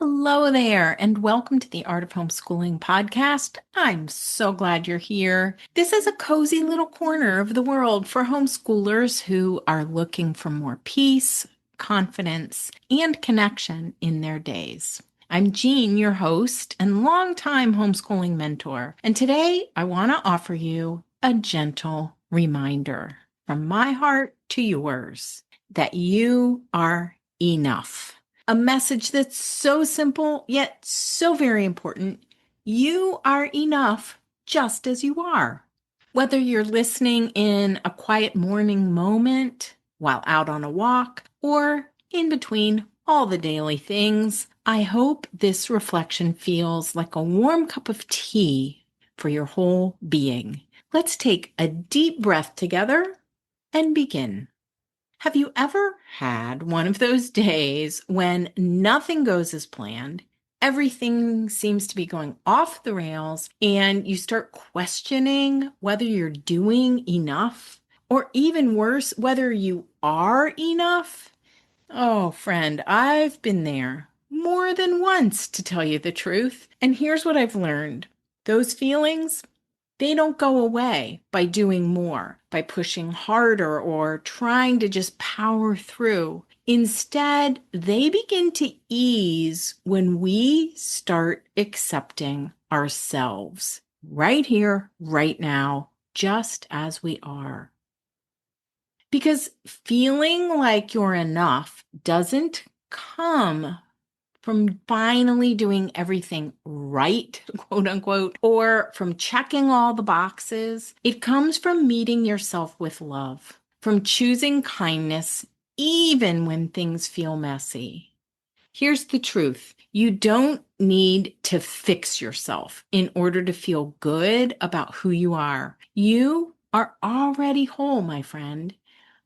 Hello there, and welcome to the Art of Homeschooling podcast. I'm so glad you're here. This is a cozy little corner of the world for homeschoolers who are looking for more peace, confidence, and connection in their days. I'm Jean, your host and longtime homeschooling mentor, and today I want to offer you a gentle reminder from my heart to yours that you are enough. A message that's so simple, yet so very important. You are enough just as you are. Whether you're listening in a quiet morning moment, while out on a walk, or in between all the daily things, I hope this reflection feels like a warm cup of tea for your whole being. Let's take a deep breath together and begin. Have you ever had one of those days when nothing goes as planned, everything seems to be going off the rails, and you start questioning whether you're doing enough, or even worse, whether you are enough? Oh, friend, I've been there more than once, to tell you the truth. And here's what I've learned. Those feelings, they don't go away by doing more, by pushing harder or trying to just power through. Instead, they begin to ease when we start accepting ourselves right here, right now, just as we are. Because feeling like you're enough doesn't come from finally doing everything right, quote unquote, or from checking all the boxes. It comes from meeting yourself with love, from choosing kindness, even when things feel messy. Here's the truth. You don't need to fix yourself in order to feel good about who you are. You are already whole, my friend.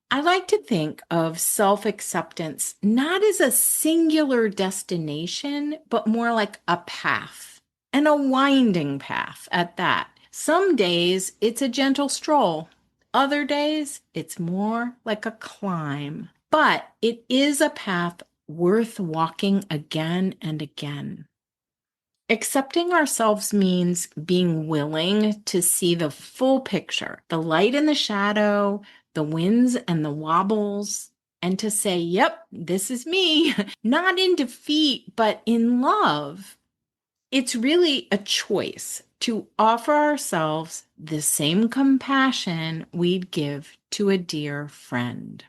I like to think of self-acceptance not as a singular destination, but more like a path, and a winding path at that. Some days it's a gentle stroll. Other days it's more like a climb. But it is a path worth walking again and again. Accepting ourselves means being willing to see the full picture, the light and the shadow, the wins and the wobbles, and to say, yep, this is me, not in defeat, but in love. It's really a choice to offer ourselves the same compassion we'd give to a dear friend.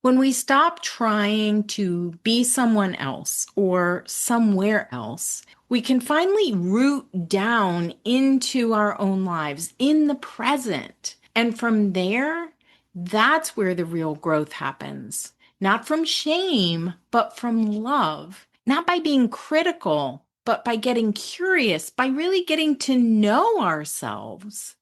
When we stop trying to be someone else or somewhere else, we can finally root down into our own lives in the present. And from there, that's where the real growth happens. Not from shame, but from love. Not by being critical, but by getting curious, by really getting to know ourselves.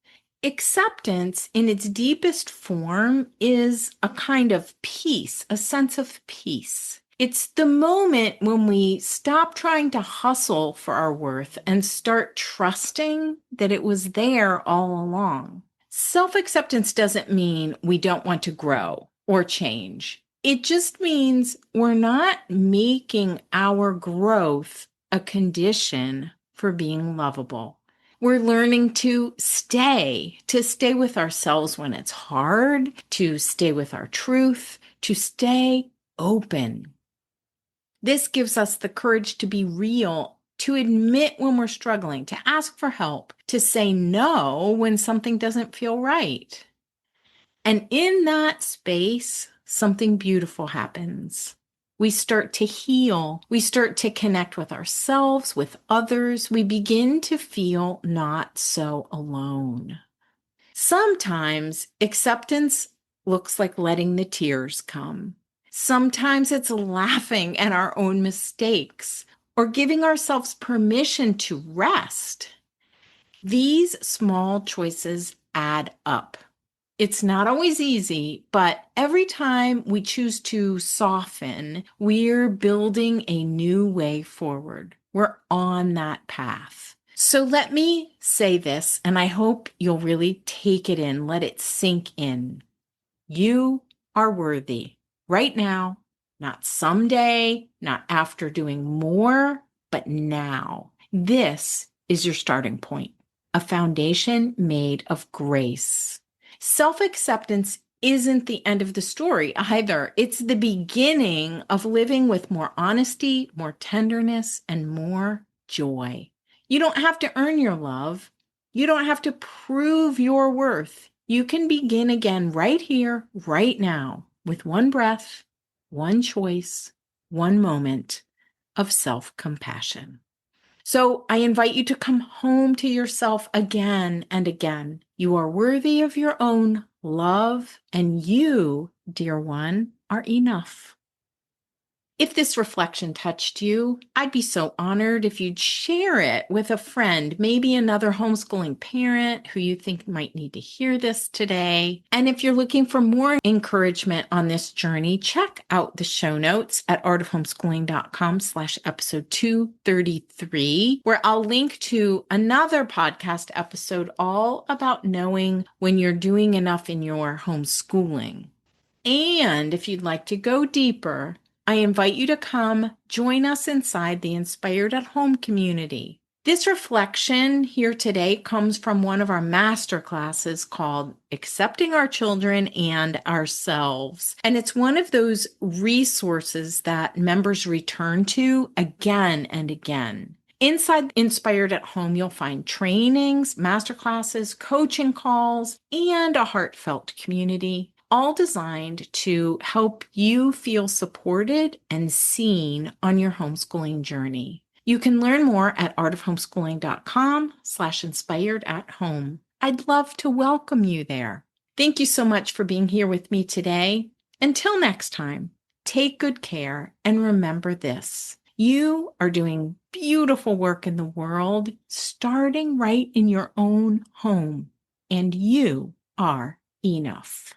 Acceptance in its deepest form is a kind of peace, a sense of peace. It's the moment when we stop trying to hustle for our worth and start trusting that it was there all along. Self-acceptance doesn't mean we don't want to grow or change. It just means we're not making our growth a condition for being lovable. We're learning to stay with ourselves when it's hard, to stay with our truth, to stay open. This gives us the courage to be real, to admit when we're struggling, to ask for help, to say no when something doesn't feel right. And in that space, something beautiful happens. We start to heal. We start to connect with ourselves, with others. We begin to feel not so alone. Sometimes acceptance looks like letting the tears come. Sometimes it's laughing at our own mistakes or giving ourselves permission to rest. These small choices add up. It's not always easy, but every time we choose to soften, we're building a new way forward. We're on that path. So let me say this, and I hope you'll really take it in, let it sink in. You are worthy right now, Not someday, not after doing more, but now. This is your starting point, a foundation made of grace. Self-acceptance isn't the end of the story either. It's the beginning of living with more honesty, more tenderness, and more joy. You don't have to earn your love. You don't have to prove your worth. You can begin again right here, right now, with one breath, one choice, one moment of self-compassion. So I invite you to come home to yourself again and again. You are worthy of your own love, and you, dear one, are enough. If this reflection touched you, I'd be so honored if you'd share it with a friend, maybe another homeschooling parent who you think might need to hear this today. And if you're looking for more encouragement on this journey, check out the show notes at artofhomeschooling.com/episode 233, where I'll link to another podcast episode all about knowing when you're doing enough in your homeschooling. And if you'd like to go deeper, I invite you to come join us inside the Inspired at Home community. This reflection here today comes from one of our master classes called Accepting Our Children and Ourselves. And it's one of those resources that members return to again and again. Inside Inspired at Home, you'll find trainings, masterclasses, coaching calls, and a heartfelt community, all designed to help you feel supported and seen on your homeschooling journey. You can learn more at artofhomeschooling.com/inspired at home. I'd love to welcome you there. Thank you so much for being here with me today. Until next time, take good care and remember this. You are doing beautiful work in the world, starting right in your own home, and you are enough.